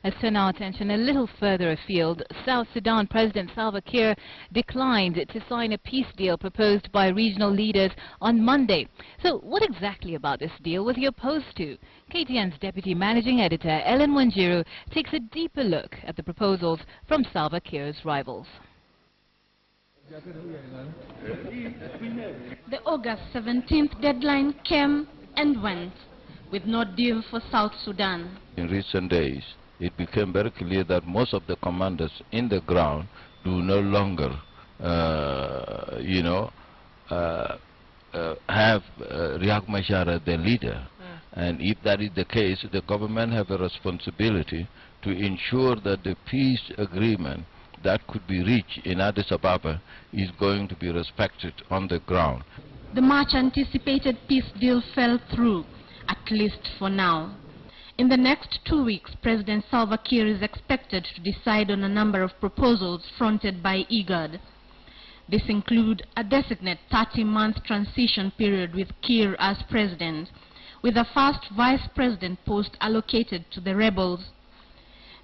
Let's turn our attention a little further afield. South Sudan President Salva Kiir declined to sign a peace deal proposed by regional leaders on Monday. So what exactly about this deal was he opposed to? KTN's Deputy Managing Editor Ellen Wanjiru takes a deeper look at the proposals from Salva Kiir's rivals. The August 17th deadline came and went, with no deal for South Sudan. In recent days, it became very clear that most of the commanders in the ground do no longer, have Riek Machar as their leader. And if that is the case, the government have a responsibility to ensure that the peace agreement that could be reached in Addis Ababa is going to be respected on the ground. The much-anticipated peace deal fell through, at least for now. In the next 2 weeks, President Salva Kiir is expected to decide on a number of proposals fronted by IGAD. This include a designated 30-month transition period with Kiir as president, with a first vice president post allocated to the rebels.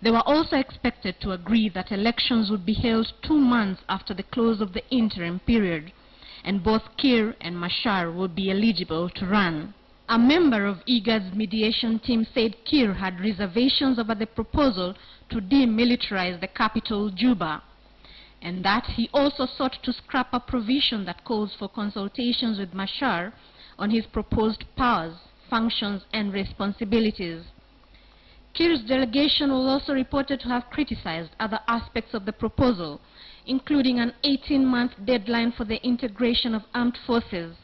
They were also expected to agree that elections would be held 2 months after the close of the interim period, and both Kiir and Machar would be eligible to run. A member of IGAD's mediation team said Kiir had reservations over the proposal to demilitarize the capital, Juba, and that he also sought to scrap a provision that calls for consultations with Machar on his proposed powers, functions, and responsibilities. Kiir's delegation was also reported to have criticized other aspects of the proposal, including an 18-month deadline for the integration of armed forces,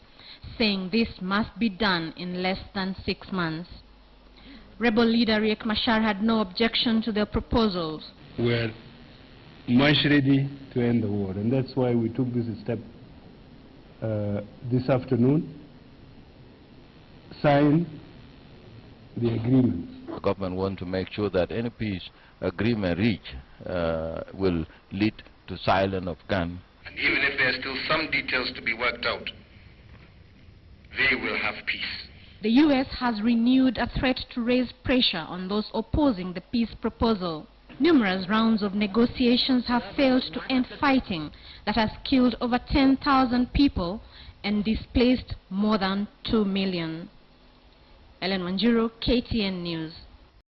saying this must be done in less than 6 months. Rebel leader Riek Machar had no objection to the proposals. We're much ready to end the war, and that's why we took this step this afternoon, sign the agreement. The government wants to make sure that any peace agreement reached will lead to silence of gun. And even if there are still some details to be worked out, they will have peace. The U.S. has renewed a threat to raise pressure on those opposing the peace proposal. Numerous rounds of negotiations have failed to end fighting that has killed over 10,000 people and displaced more than 2 million. Ellen Wanjiru, KTN News.